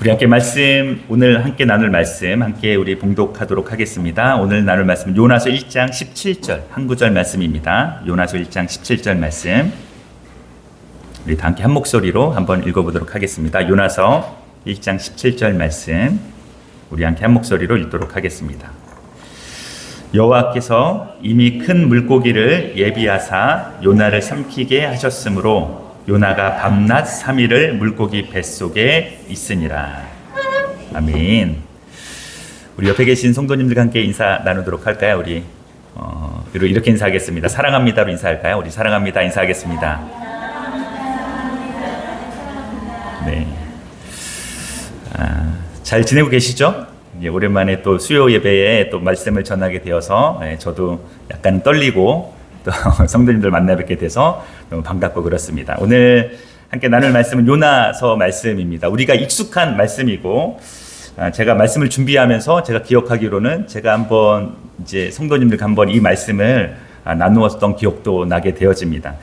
우리 함께 오늘 함께 나눌 말씀 함께 우리 봉독하도록 하겠습니다. 오늘 나눌 말씀은 요나서 1장 17절 한 구절 말씀입니다. 요나서 1장 17절 말씀 우리 다 함께 한 목소리로 한번 읽어보도록 하겠습니다. 요나서 1장 17절 말씀 우리 함께 한 목소리로 읽도록 하겠습니다. 여호와께서 이미 큰 물고기를 예비하사 요나를 삼키게 하셨으므로 요나가 밤낮 3일을 물고기 뱃속에 있으니라. 아멘. 우리 옆에 계신 성도님들과 함께 인사 나누도록 할까요? 우리 이렇게 인사하겠습니다. 사랑합니다로 인사할까요? 우리 사랑합니다 인사하겠습니다. 네. 잘 지내고 계시죠? 오랜만에 또 수요 예배에 또 말씀을 전하게 되어서 저도 약간 떨리고 또 성도님들 만나 뵙게 돼서 너무 반갑고 그렇습니다. 오늘 함께 나눌 말씀은 요나서 말씀입니다. 우리가 익숙한 말씀이고 제가 말씀을 준비하면서 제가 기억하기로는 제가 한번 이제 성도님들과 한번 이 말씀을 나누었던 기억도 나게 되어집니다.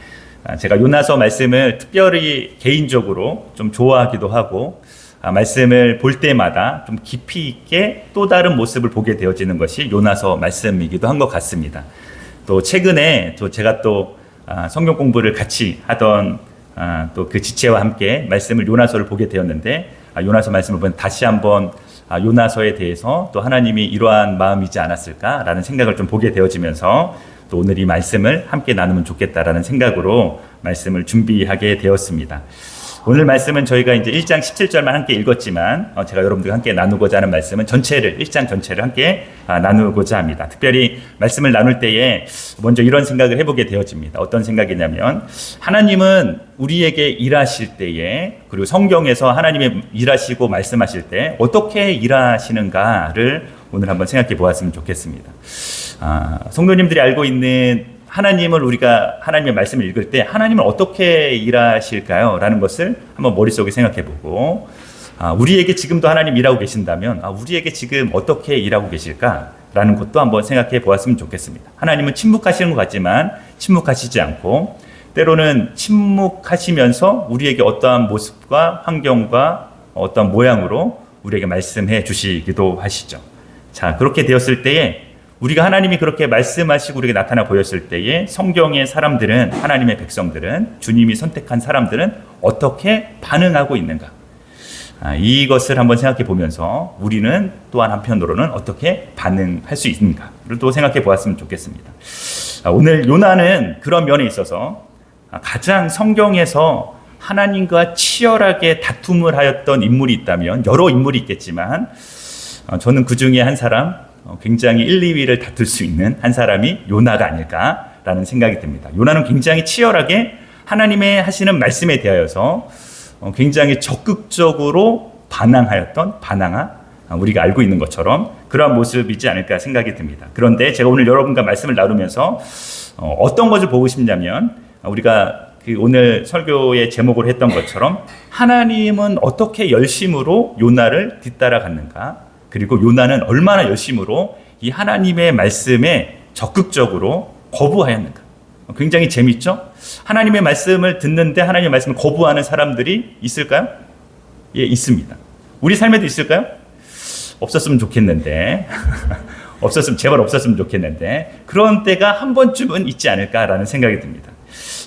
제가 요나서 말씀을 특별히 개인적으로 좀 좋아하기도 하고 말씀을 볼 때마다 좀 깊이 있게 또 다른 모습을 보게 되어지는 것이 요나서 말씀이기도 한 것 같습니다. 또 최근에 제가 또 성경 공부를 같이 하던 또 그 지체와 함께 말씀을 요나서를 보게 되었는데 요나서 말씀을 보면 다시 한번 요나서에 대해서 또 하나님이 이러한 마음이지 않았을까라는 생각을 좀 보게 되어지면서 또 오늘 이 말씀을 함께 나누면 좋겠다라는 생각으로 말씀을 준비하게 되었습니다. 오늘 말씀은 저희가 이제 1장 17절만 함께 읽었지만 제가 여러분들과 함께 나누고자 하는 말씀은 1장 전체를 함께 나누고자 합니다. 특별히 말씀을 나눌 때에 먼저 이런 생각을 해보게 되어집니다. 어떤 생각이냐면 하나님은 우리에게 일하실 때에 그리고 성경에서 하나님의 일하시고 말씀하실 때 어떻게 일하시는가를 오늘 한번 생각해 보았으면 좋겠습니다. 성도님들이 알고 있는 하나님을 우리가 하나님의 말씀을 읽을 때 하나님은 어떻게 일하실까요? 라는 것을 한번 머릿속에 생각해보고 우리에게 지금도 하나님 일하고 계신다면 우리에게 지금 어떻게 일하고 계실까라는 것도 한번 생각해 보았으면 좋겠습니다. 하나님은 침묵하시는 것 같지만 침묵하시지 않고 때로는 침묵하시면서 우리에게 어떠한 모습과 환경과 어떠한 모양으로 우리에게 말씀해 주시기도 하시죠. 자, 그렇게 되었을 때에 우리가 하나님이 그렇게 말씀하시고 우리에게 나타나 보였을 때에 성경의 사람들은 하나님의 백성들은 주님이 선택한 사람들은 어떻게 반응하고 있는가 이것을 한번 생각해 보면서 우리는 또한 한편으로는 어떻게 반응할 수 있는가를 또 생각해 보았으면 좋겠습니다. 오늘 요나는 그런 면에 있어서 가장 성경에서 하나님과 치열하게 다툼을 하였던 인물이 있다면 여러 인물이 있겠지만 저는 그 중에 한 사람 굉장히 1, 2위를 다툴 수 있는 한 사람이 요나가 아닐까라는 생각이 듭니다. 요나는 굉장히 치열하게 하나님의 하시는 말씀에 대하여서 굉장히 적극적으로 반항하 우리가 알고 있는 것처럼 그러한 모습이지 않을까 생각이 듭니다. 그런데 제가 오늘 여러분과 말씀을 나누면서 어떤 것을 보고 싶냐면 우리가 오늘 설교의 제목으로 했던 것처럼 하나님은 어떻게 열심으로 요나를 뒤따라갔는가 그리고 요나는 얼마나 열심으로 이 하나님의 말씀에 적극적으로 거부하였는가. 굉장히 재밌죠? 하나님의 말씀을 듣는데 하나님의 말씀을 거부하는 사람들이 있을까요? 예, 있습니다. 우리 삶에도 있을까요? 없었으면 좋겠는데 제발 없었으면 좋겠는데 그런 때가 한 번쯤은 있지 않을까라는 생각이 듭니다.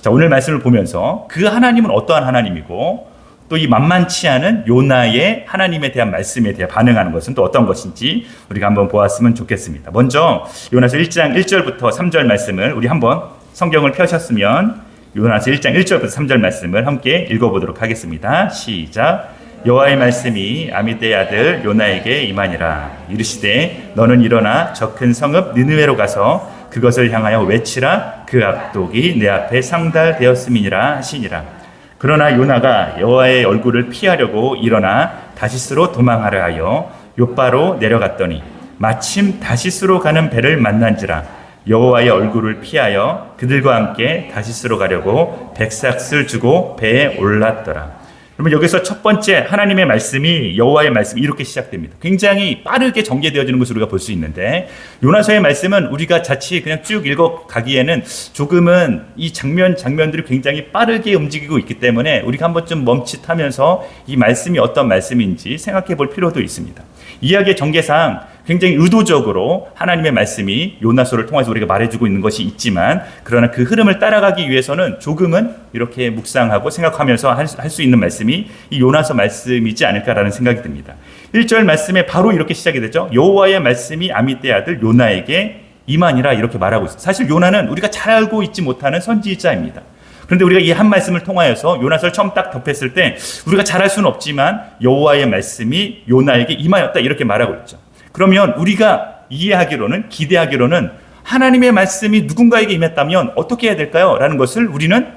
자, 오늘 말씀을 보면서 그 하나님은 어떠한 하나님이고 또 이 만만치 않은 요나의 하나님에 대한 말씀에 대해 반응하는 것은 또 어떤 것인지 우리가 한번 보았으면 좋겠습니다. 먼저 요나서 1장 1절부터 3절 말씀을 우리 한번 성경을 펴셨으면 요나서 1장 1절부터 3절 말씀을 함께 읽어보도록 하겠습니다. 시작. 여호와의 말씀이 아미떼의 아들 요나에게 임하니라. 이르시되 너는 일어나 저 큰 성읍 느느웨로 가서 그것을 향하여 외치라. 그 악독이 내 앞에 상달되었음이니라 하시니라. 그러나 요나가 여호와의 얼굴을 피하려고 일어나 다시스로 도망하려 하여 욥바로 내려갔더니 마침 다시스로 가는 배를 만난지라. 여호와의 얼굴을 피하여 그들과 함께 다시스로 가려고 백삭을 주고 배에 올랐더라. 그러면 여기서 첫 번째 하나님의 말씀이 여호와의 말씀이 이렇게 시작됩니다. 굉장히 빠르게 전개되어지는 것을 우리가 볼 수 있는데 요나서의 말씀은 우리가 자칫 그냥 쭉 읽어가기에는 조금은 이 장면들이 굉장히 빠르게 움직이고 있기 때문에 우리가 한번 좀 멈칫하면서 이 말씀이 어떤 말씀인지 생각해 볼 필요도 있습니다. 이야기의 전개상 굉장히 의도적으로 하나님의 말씀이 요나서를 통해서 우리가 말해주고 있는 것이 있지만 그러나 그 흐름을 따라가기 위해서는 조금은 이렇게 묵상하고 생각하면서 할 수 있는 말씀이 이 요나서 말씀이지 않을까라는 생각이 듭니다. 1절 말씀에 바로 이렇게 시작이 되죠. 여호와의 말씀이 아미떼 아들 요나에게 임하니라 이렇게 말하고 있어요. 사실 요나는 우리가 잘 알고 있지 못하는 선지자입니다. 그런데 우리가 이 한 말씀을 통하여서 요나서를 처음 딱 덮였을 때 우리가 잘 알 수는 없지만 여호와의 말씀이 요나에게 임하였다 이렇게 말하고 있죠. 그러면 우리가 이해하기로는 기대하기로는 하나님의 말씀이 누군가에게 임했다면 어떻게 해야 될까요? 라는 것을 우리는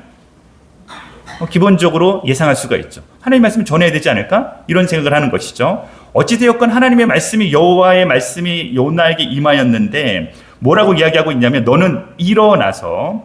기본적으로 예상할 수가 있죠. 하나님의 말씀을 전해야 되지 않을까? 이런 생각을 하는 것이죠. 어찌되었건 하나님의 말씀이 여호와의 말씀이 요나에게 임하였는데 뭐라고 이야기하고 있냐면 너는 일어나서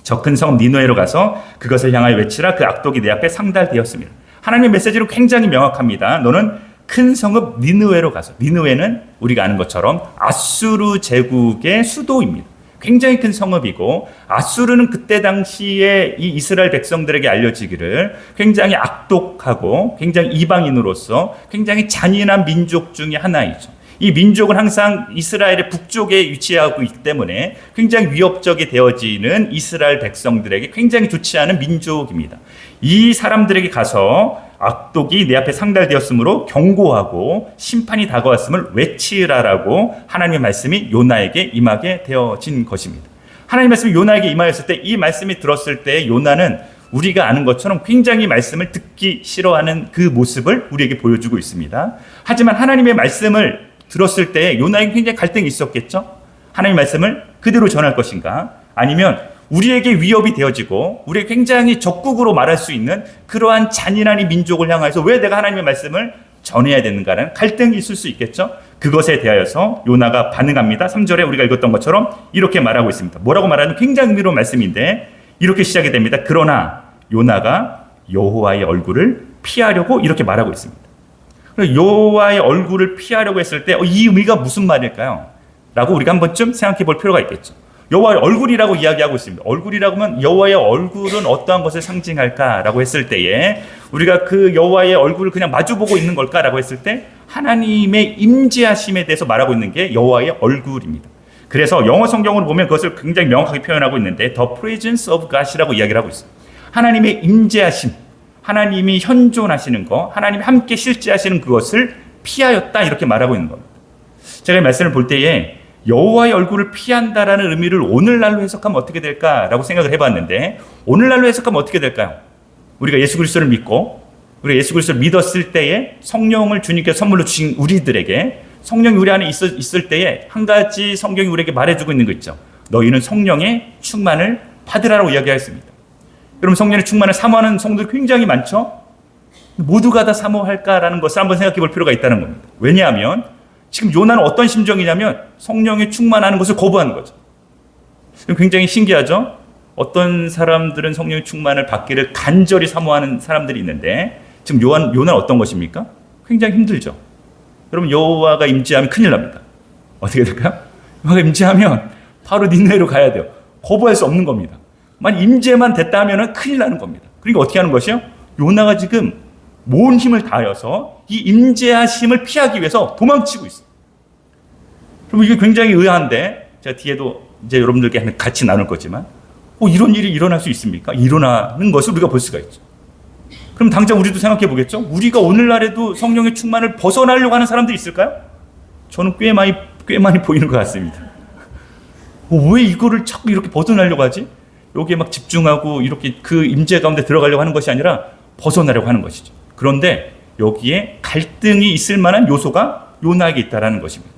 저 큰 성 니느웨로 가서 그것을 향하여 외치라 그 악독이 내 앞에 상달되었습니다. 하나님의 메시지는 굉장히 명확합니다. 너는 큰 성읍 니느웨로 가서 니느웨는 우리가 아는 것처럼 아수르 제국의 수도입니다. 굉장히 큰 성읍이고 아수르는 그때 당시에 이 이스라엘 백성들에게 알려지기를 굉장히 악독하고 굉장히 이방인으로서 굉장히 잔인한 민족 중에 하나이죠. 이 민족은 항상 이스라엘의 북쪽에 위치하고 있기 때문에 굉장히 위협적이 되어지는 이스라엘 백성들에게 굉장히 좋지 않은 민족입니다. 이 사람들에게 가서 악독이 내 앞에 상달되었으므로 경고하고 심판이 다가왔음을 외치라라고 하나님의 말씀이 요나에게 임하게 되어진 것입니다. 하나님의 말씀이 요나에게 임하였을 때 이 말씀이 들었을 때 요나는 우리가 아는 것처럼 굉장히 말씀을 듣기 싫어하는 그 모습을 우리에게 보여주고 있습니다. 하지만 하나님의 말씀을 들었을 때 요나에게 굉장히 갈등이 있었겠죠? 하나님의 말씀을 그대로 전할 것인가? 아니면 우리에게 위협이 되어지고 우리에게 굉장히 적국으로 말할 수 있는 그러한 잔인한 이 민족을 향해서 왜 내가 하나님의 말씀을 전해야 되는가라는 갈등이 있을 수 있겠죠? 그것에 대하여서 요나가 반응합니다. 3절에 우리가 읽었던 것처럼 이렇게 말하고 있습니다. 뭐라고 말하는 굉장히 흥미로운 말씀인데 이렇게 시작이 됩니다. 그러나 요나가 여호와의 얼굴을 피하려고 이렇게 말하고 있습니다. 여호와의 얼굴을 피하려고 했을 때 이 의미가 무슨 말일까요? 라고 우리가 한 번쯤 생각해 볼 필요가 있겠죠. 여호와의 얼굴이라고 이야기하고 있습니다. 얼굴이라고 하면 여호와의 얼굴은 어떠한 것을 상징할까라고 했을 때에 우리가 그 여호와의 얼굴을 그냥 마주보고 있는 걸까라고 했을 때 하나님의 임재하심에 대해서 말하고 있는 게 여호와의 얼굴입니다. 그래서 영어 성경으로 보면 그것을 굉장히 명확하게 표현하고 있는데 The presence of God이라고 이야기를 하고 있어요. 하나님의 임재하심, 하나님이 현존하시는 것, 하나님이 함께 실제하시는 그것을 피하였다 이렇게 말하고 있는 겁니다. 제가 이 말씀을 볼 때에 여호와의 얼굴을 피한다라는 의미를 오늘날로 해석하면 어떻게 될까라고 생각을 해봤는데 오늘날로 해석하면 어떻게 될까요? 우리가 예수 그리스도를 믿고 우리가 예수 그리스도를 믿었을 때에 성령을 주님께서 선물로 주신 우리들에게 성령이 우리 안에 있을 때에 한 가지 성경이 우리에게 말해주고 있는 거 있죠. 너희는 성령의 충만을 받으라고 이야기하였습니다. 여러분 성령의 충만을 사모하는 성도들이 굉장히 많죠. 모두가 다 사모할까라는 것을 한번 생각해 볼 필요가 있다는 겁니다. 왜냐하면 지금 요나는 어떤 심정이냐면 성령에 충만하는 것을 거부하는 거죠. 굉장히 신기하죠. 어떤 사람들은 성령의 충만을 받기를 간절히 사모하는 사람들이 있는데 지금 요나는 어떤 것입니까? 굉장히 힘들죠. 여러분 여호와가 임재하면 큰일 납니다. 어떻게 될까요? 여호와가 임재하면 바로 니느웨로 가야 돼요. 거부할 수 없는 겁니다. 만약 임재만 됐다 하면 큰일 나는 겁니다. 그러니까 어떻게 하는 것이요? 요나가 지금 모은 힘을 다해서 이 임재하심을 피하기 위해서 도망치고 있어요. 그럼 이게 굉장히 의아한데 제가 뒤에도 이제 여러분들께 같이 나눌 거지만 이런 일이 일어날 수 있습니까? 일어나는 것을 우리가 볼 수가 있죠. 그럼 당장 우리도 생각해 보겠죠? 우리가 오늘날에도 성령의 충만을 벗어나려고 하는 사람들이 있을까요? 저는 꽤 많이 보이는 것 같습니다. 왜 이거를 자꾸 이렇게 벗어나려고 하지? 여기에 막 집중하고 이렇게 그 임재 가운데 들어가려고 하는 것이 아니라 벗어나려고 하는 것이죠. 그런데 여기에 갈등이 있을 만한 요소가 요나에게 있다라는 것입니다.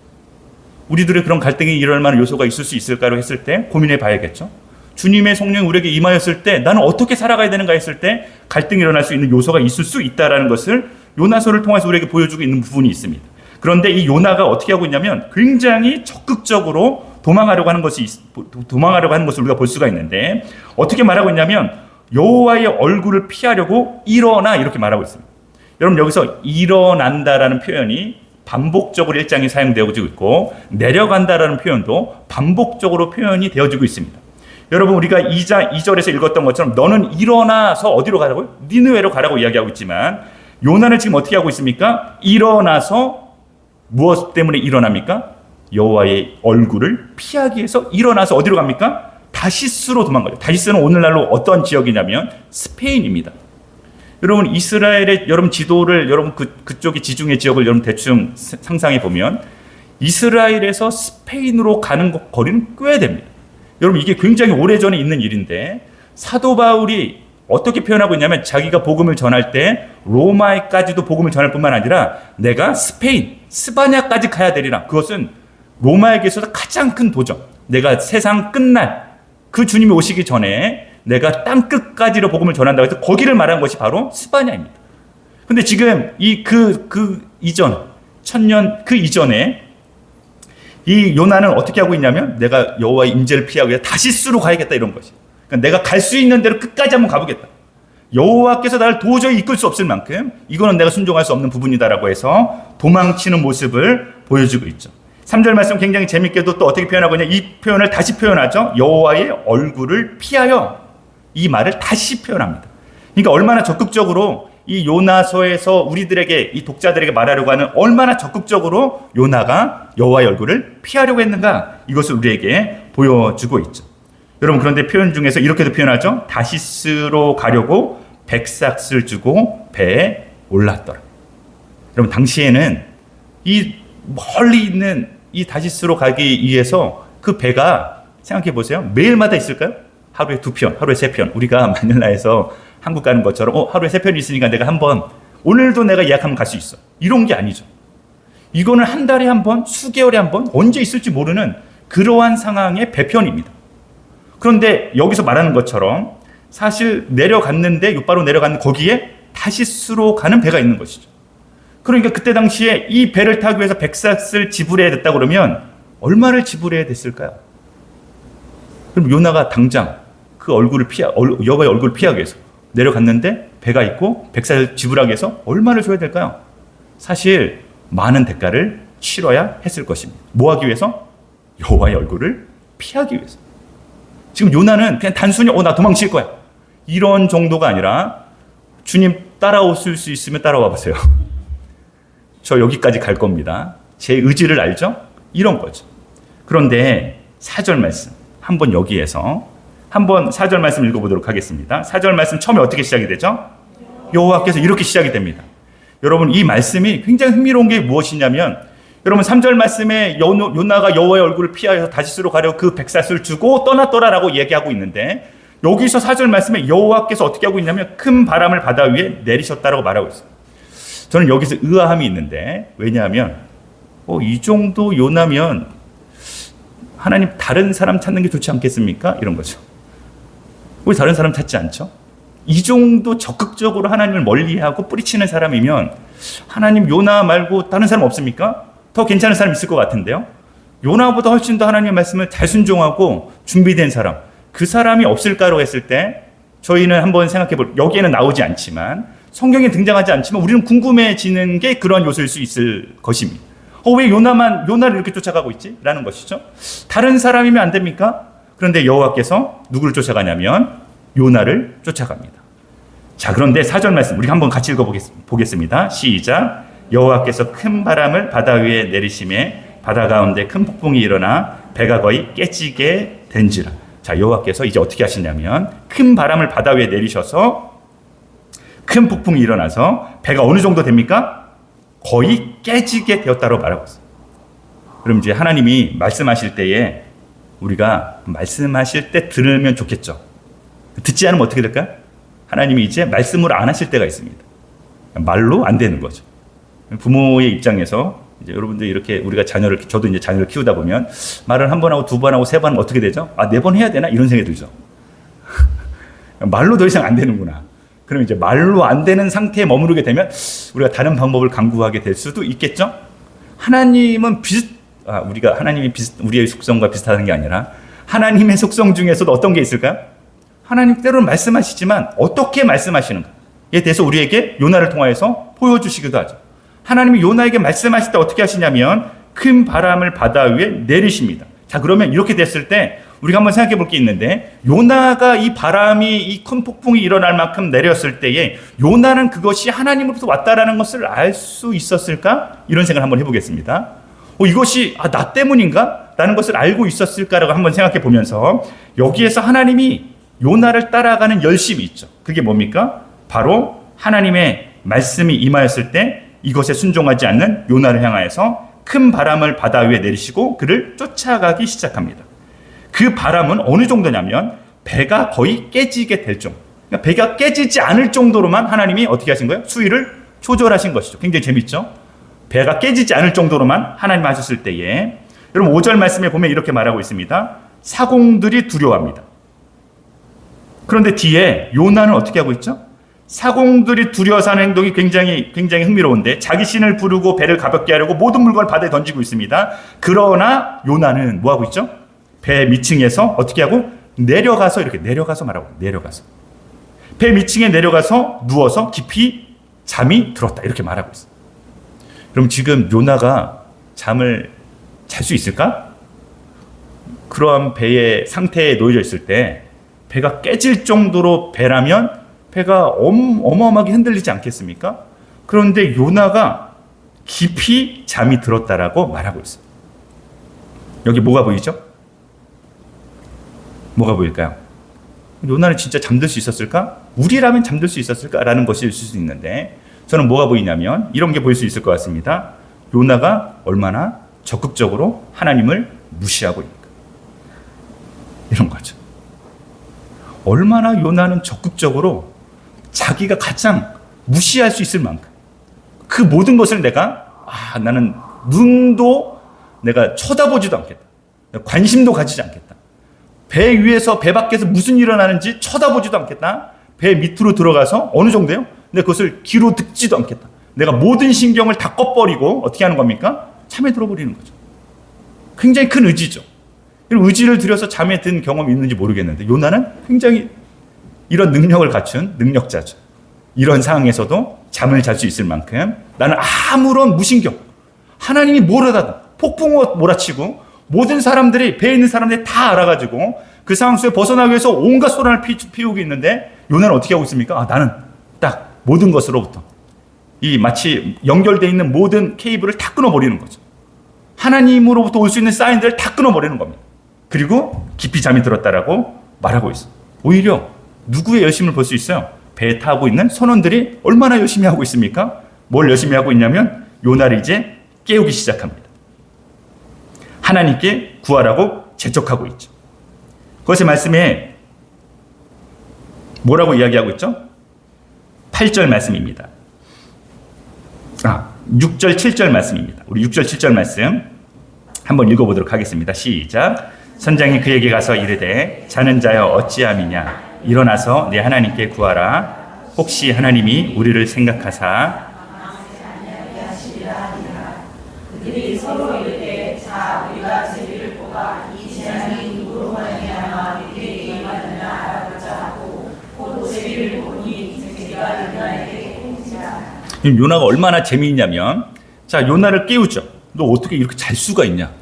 우리들의 그런 갈등이 일어날 만한 요소가 있을 수 있을까로 했을 때 고민해 봐야겠죠. 주님의 성령이 우리에게 임하였을 때 나는 어떻게 살아가야 되는가 했을 때 갈등이 일어날 수 있는 요소가 있을 수 있다라는 것을 요나서를 통해서 우리에게 보여주고 있는 부분이 있습니다. 그런데 이 요나가 어떻게 하고 있냐면 굉장히 적극적으로 도망하려고 하는 것을 우리가 볼 수가 있는데 어떻게 말하고 있냐면 여호와의 얼굴을 피하려고 일어나 이렇게 말하고 있습니다. 여러분 여기서 일어난다라는 표현이 반복적으로 1장에 사용되어지고 있고 내려간다라는 표현도 반복적으로 표현이 되어지고 있습니다. 여러분 우리가 2절에서 읽었던 것처럼 너는 일어나서 어디로 가라고요? 니느웨로 가라고 이야기하고 있지만 요나는 지금 어떻게 하고 있습니까? 일어나서 무엇 때문에 일어납니까? 여호와의 얼굴을 피하기 위해서 일어나서 어디로 갑니까? 다시스로 도망가죠. 다시스는 오늘날로 어떤 지역이냐면 스페인입니다. 여러분 이스라엘의 여러분 지도를 여러분 그쪽의 지중해 지역을 여러분 대충 상상해 보면 이스라엘에서 스페인으로 가는 거리는 꽤 됩니다. 여러분 이게 굉장히 오래전에 있는 일인데 사도 바울이 어떻게 표현하고 있냐면 자기가 복음을 전할 때 로마에까지도 복음을 전할 뿐만 아니라 내가 스페인, 스바냐까지 가야 되리라. 그것은 로마에게 있어서 가장 큰 도전. 내가 세상 끝날 그 주님이 오시기 전에 내가 땅 끝까지로 복음을 전한다고 해서 거기를 말한 것이 바로 스바냐입니다. 근데 지금 천년 그 이전에 이 요나는 어떻게 하고 있냐면 내가 여호와의 임재를 피하기 위해 다시스로 가야겠다 이런 것이. 그러니까 내가 갈 수 있는 대로 끝까지 한번 가보겠다. 여호와께서 나를 도저히 이끌 수 없을 만큼 이거는 내가 순종할 수 없는 부분이다라고 해서 도망치는 모습을 보여주고 있죠. 3절 말씀 굉장히 재밌게도 또 어떻게 표현하고 있냐. 이 표현을 다시 표현하죠. 여호와의 얼굴을 피하여. 이 말을 다시 표현합니다. 그러니까 얼마나 적극적으로 이 요나서에서 우리들에게 이 독자들에게 말하려고 하는 얼마나 적극적으로 요나가 여호와의 얼굴을 피하려고 했는가 이것을 우리에게 보여주고 있죠. 여러분 그런데 표현 중에서 이렇게도 표현하죠. 다시스로 가려고 백삭을 주고 배에 올랐더라. 여러분 당시에는 이 멀리 있는 이 다시스로 가기 위해서 그 배가 생각해 보세요. 매일마다 있을까요? 하루에 2편, 하루에 3편. 우리가 마닐라에서 한국 가는 것처럼 하루에 3편이 있으니까 내가 한번 오늘도 내가 예약하면 갈 수 있어. 이런 게 아니죠. 이거는 한 달에 한 번, 수개월에 한 번, 언제 있을지 모르는 그러한 상황의 배편입니다. 그런데 여기서 말하는 것처럼 사실 내려갔는데 곧바로 내려갔는데 거기에 다시스로 가는 배가 있는 것이죠. 그러니까 그때 당시에 이 배를 타기 위해서 백삭을 지불해야 됐다 그러면 얼마를 지불해야 됐을까요? 그럼 요나가 당장 그 얼굴을 여호와의 얼굴을 피하기 위해서 내려갔는데 배가 있고 백삭을 지불하기 위해서 얼마를 줘야 될까요? 사실 많은 대가를 치러야 했을 것입니다. 뭐 하기 위해서? 여호와의 얼굴을 피하기 위해서. 지금 요나는 그냥 단순히 나 도망칠 거야 이런 정도가 아니라 주님 따라오실 수 있으면 따라와 보세요. 저 여기까지 갈 겁니다. 제 의지를 알죠? 이런 거죠. 그런데 4절 말씀 한번 여기에서 한번 4절 말씀 읽어보도록 하겠습니다. 4절 말씀 처음에 어떻게 시작이 되죠? 여호와께서 이렇게 시작이 됩니다. 여러분 이 말씀이 굉장히 흥미로운 게 무엇이냐면 여러분 3절 말씀에 요나가 여호와의 얼굴을 피하여서 다시스로 가려고 그 백삭을 주고 떠났더라라고 얘기하고 있는데 여기서 4절 말씀에 여호와께서 어떻게 하고 있냐면 큰 바람을 바다 위에 내리셨다라고 말하고 있어요. 저는 여기서 의아함이 있는데 왜냐하면 이 정도 요나면 하나님 다른 사람 찾는 게 좋지 않겠습니까? 이런 거죠. 왜 다른 사람 찾지 않죠? 이 정도 적극적으로 하나님을 멀리하고 뿌리치는 사람이면 하나님 요나 말고 다른 사람 없습니까? 더 괜찮은 사람 있을 것 같은데요. 요나보다 훨씬 더 하나님의 말씀을 잘 순종하고 준비된 사람, 그 사람이 없을까로 했을 때 저희는 한번 생각해 볼, 여기에는 나오지 않지만 성경에 등장하지 않지만 우리는 궁금해지는 게 그런 요소일 수 있을 것입니다. 왜 요나를 이렇게 쫓아가고 있지? 라는 것이죠. 다른 사람이면 안 됩니까? 그런데 여호와께서 누구를 쫓아가냐면 요나를 쫓아갑니다. 자, 그런데 4절 말씀 우리 한번 같이 읽어보겠습니다. 시작. 여호와께서 큰 바람을 바다 위에 내리심에 바다 가운데 큰 폭풍이 일어나 배가 거의 깨지게 된지라. 자, 여호와께서 이제 어떻게 하시냐면 큰 바람을 바다 위에 내리셔서 큰 폭풍이 일어나서 배가 어느 정도 됩니까? 거의 깨지게 되었다고 말하고 있어요. 그럼 이제 하나님이 말씀하실 때에 우리가 말씀하실 때 들으면 좋겠죠. 듣지 않으면 어떻게 될까요? 하나님이 이제 말씀으로 안 하실 때가 있습니다. 말로 안 되는 거죠. 부모의 입장에서 이제 여러분들이 이렇게 우리가 저도 이제 자녀를 키우다 보면 말을 한 번 하고 2번 하고 3번 하면 어떻게 되죠? 4번 해야 되나? 이런 생각이 들죠. 말로 더 이상 안 되는구나. 그럼 이제 말로 안 되는 상태에 머무르게 되면 우리가 다른 방법을 강구하게 될 수도 있겠죠? 하나님은 우리의 속성과 비슷하다는 게 아니라 하나님의 속성 중에서도 어떤 게 있을까요? 하나님 때로는 말씀하시지만 어떻게 말씀하시는가에 대해서 우리에게 요나를 통하여서 보여주시기도 하죠. 하나님이 요나에게 말씀하실 때 어떻게 하시냐면 큰 바람을 바다 위에 내리십니다. 자, 그러면 이렇게 됐을 때 우리가 한번 생각해 볼 게 있는데, 요나가 이 바람이, 이 큰 폭풍이 일어날 만큼 내렸을 때에 요나는 그것이 하나님으로부터 왔다라는 것을 알 수 있었을까? 이런 생각을 한번 해보겠습니다. 이것이 나 때문인가? 라는 것을 알고 있었을까라고 한번 생각해 보면서, 여기에서 하나님이 요나를 따라가는 열심이 있죠. 그게 뭡니까? 바로 하나님의 말씀이 임하였을 때 이것에 순종하지 않는 요나를 향하여서 큰 바람을 바다 위에 내리시고 그를 쫓아가기 시작합니다. 그 바람은 어느 정도냐면 배가 거의 깨지게 될 정도. 그러니까 배가 깨지지 않을 정도로만 하나님이 어떻게 하신 거예요? 수위를 조절하신 것이죠. 굉장히 재밌죠? 배가 깨지지 않을 정도로만 하나님 하셨을 때에, 여러분 5절 말씀에 보면 이렇게 말하고 있습니다. 사공들이 두려워합니다. 그런데 뒤에 요나는 어떻게 하고 있죠? 사공들이 두려워서 하는 행동이 굉장히 흥미로운데, 자기 신을 부르고 배를 가볍게 하려고 모든 물건을 바다에 던지고 있습니다. 그러나 요나는 뭐 하고 있죠? 배 밑층에서 어떻게 하고? 내려가서, 이렇게 내려가서 말하고, 내려가서. 배 밑층에 내려가서 누워서 깊이 잠이 들었다. 이렇게 말하고 있어요. 그럼 지금 요나가 잠을 잘 수 있을까? 그러한 배의 상태에 놓여져 있을 때 배가 깨질 정도로 배라면 배가 어마어마하게 흔들리지 않겠습니까? 그런데 요나가 깊이 잠이 들었다라고 말하고 있어요. 여기 뭐가 보이죠? 뭐가 보일까요? 요나는 진짜 잠들 수 있었을까? 우리라면 잠들 수 있었을까라는 것일 수 있는데, 저는 뭐가 보이냐면 이런 게 보일 수 있을 것 같습니다. 요나가 얼마나 적극적으로 하나님을 무시하고 있는가, 이런 거죠. 얼마나 요나는 적극적으로 자기가 가장 무시할 수 있을 만큼 그 모든 것을 나는 눈도 내가 쳐다보지도 않겠다, 관심도 가지지 않겠다, 배 위에서 배 밖에서 무슨 일이 일어나는지 쳐다보지도 않겠다, 배 밑으로 들어가서 어느 정도요? 내가 그것을 귀로 듣지도 않겠다, 내가 모든 신경을 다 꺼버리고 어떻게 하는 겁니까? 잠에 들어버리는 거죠. 굉장히 큰 의지죠. 이런 의지를 들여서 잠에 든 경험이 있는지 모르겠는데, 요나는 굉장히 이런 능력을 갖춘 능력자죠. 이런 상황에서도 잠을 잘 수 있을 만큼 나는 아무런 무신경, 하나님이 뭐라든 폭풍우 몰아치고 모든 사람들이, 배에 있는 사람들이 다 알아가지고 그 상황 속에 벗어나기 위해서 온갖 소란을 피우고 있는데, 요나는 어떻게 하고 있습니까? 나는 딱 모든 것으로부터 이 마치 연결되어 있는 모든 케이블을 다 끊어버리는 거죠. 하나님으로부터 올 수 있는 사인들을 다 끊어버리는 겁니다. 그리고 깊이 잠이 들었다라고 말하고 있어요. 오히려 누구의 열심을 볼 수 있어요? 배에 타고 있는 선원들이 얼마나 열심히 하고 있습니까? 뭘 열심히 하고 있냐면 요나를 이제 깨우기 시작합니다. 하나님께 구하라고 재촉하고 있죠. 그것의 말씀에 뭐라고 이야기하고 있죠? 8절 말씀입니다. 6절, 7절 말씀입니다. 우리 6절, 7절 말씀 한번 읽어보도록 하겠습니다. 시작. 선장이 그에게 가서 이르되 자는 자여 어찌함이냐, 일어나서 내 하나님께 구하라. 혹시 하나님이 우리를 생각하사 그들이 서로 이르되 자 우리가 제비를 뽑아 이 재앙이 누구로 말미암아 우리에게 임하느냐 알아보자 하고 곧 제비를 보니 제비가 요나에게 꽁지라. 요나가 얼마나 재미있냐면, 자 요나를 깨우죠. 너 어떻게 이렇게 잘 수가 있냐?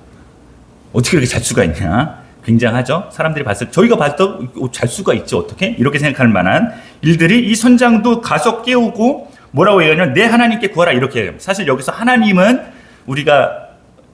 어떻게 이렇게 잘 수가 있냐? 굉장하죠? 사람들이 봤을 때, 저희가 봤을 때 잘 수가 있지 어떻게? 이렇게 생각할 만한 일들이, 이 선장도 가서 깨우고 뭐라고 얘기하냐면 내 하나님께 구하라, 이렇게 얘기합니다. 사실 여기서 하나님은 우리가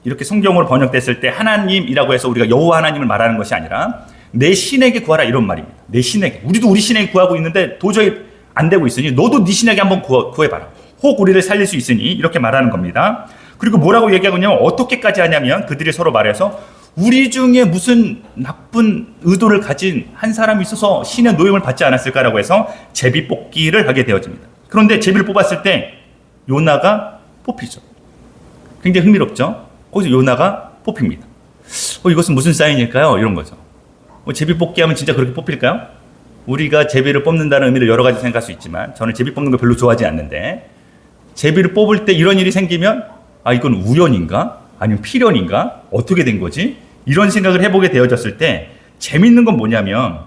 이렇게 성경으로 번역됐을 때 하나님이라고 해서 우리가 여호와 하나님을 말하는 것이 아니라 내 신에게 구하라, 이런 말입니다. 내 신에게. 우리도 우리 신에게 구하고 있는데 도저히 안 되고 있으니 너도 네 신에게 한번 구해봐라. 혹 우리를 살릴 수 있으니, 이렇게 말하는 겁니다. 그리고 뭐라고 얘기하고 있냐면 어떻게까지 하냐면 그들이 서로 말해서 우리 중에 무슨 나쁜 의도를 가진 한 사람이 있어서 신의 노임을 받지 않았을까라고 해서 제비 뽑기를 하게 되어집니다. 그런데 제비를 뽑았을 때 요나가 뽑히죠. 굉장히 흥미롭죠? 거기서 요나가 뽑힙니다. 이것은 무슨 사인일까요? 이런 거죠. 제비 뽑기 하면 진짜 그렇게 뽑힐까요? 우리가 제비를 뽑는다는 의미를 여러 가지 생각할 수 있지만 저는 제비 뽑는 거 별로 좋아하지 않는데, 제비를 뽑을 때 이런 일이 생기면 이건 우연인가? 아니면 필연인가? 어떻게 된 거지? 이런 생각을 해보게 되어졌을 때 재밌는 건 뭐냐면,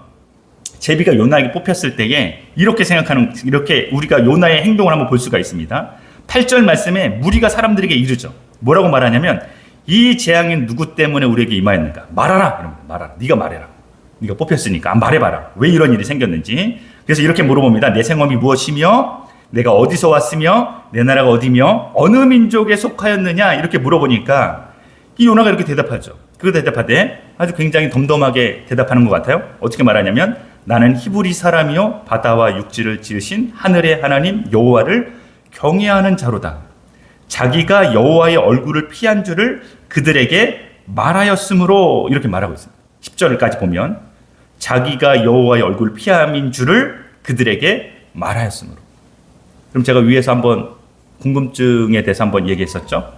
제비가 요나에게 뽑혔을 때에 이렇게 우리가 요나의 행동을 한번 볼 수가 있습니다. 8절 말씀에 무리가 사람들에게 이르죠. 뭐라고 말하냐면 이 재앙은 누구 때문에 우리에게 임하였는가? 말하라. 이러면 말하라. 네가 말해라. 네가 뽑혔으니까 말해봐라. 왜 이런 일이 생겼는지. 그래서 이렇게 물어봅니다. 내 생업이 무엇이며 내가 어디서 왔으며 내 나라가 어디며 어느 민족에 속하였느냐 이렇게 물어보니까 이 요나가 이렇게 대답하죠. 그 대답하되 아주 굉장히 덤덤하게 대답하는 것 같아요. 어떻게 말하냐면 나는 히브리 사람이요 바다와 육지를 지으신 하늘의 하나님 여호와를 경외하는 자로다. 자기가 여호와의 얼굴을 피한 줄을 그들에게 말하였으므로 이렇게 말하고 있습니다. 10절까지 보면 자기가 여호와의 얼굴을 피함인 줄을 그들에게 말하였으므로. 그럼 제가 위에서 한번 궁금증에 대해서 한번 얘기했었죠.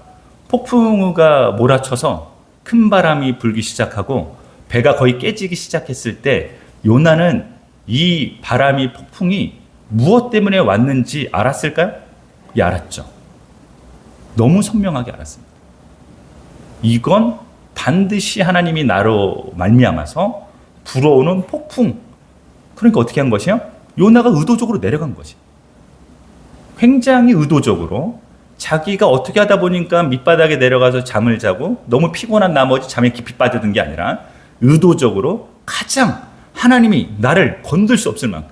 폭풍우가 몰아쳐서 큰 바람이 불기 시작하고 배가 거의 깨지기 시작했을 때 요나는 이 바람이 폭풍이 무엇 때문에 왔는지 알았을까요? 예, 알았죠. 너무 선명하게 알았습니다. 이건 반드시 하나님이 나로 말미암아서 불어오는 폭풍. 그러니까 어떻게 한 것이요? 요나가 의도적으로 내려간 것이. 굉장히 의도적으로 자기가 어떻게 하다 보니까 밑바닥에 내려가서 잠을 자고 너무 피곤한 나머지 잠에 깊이 빠져든 게 아니라 의도적으로 가장 하나님이 나를 건들 수 없을 만큼,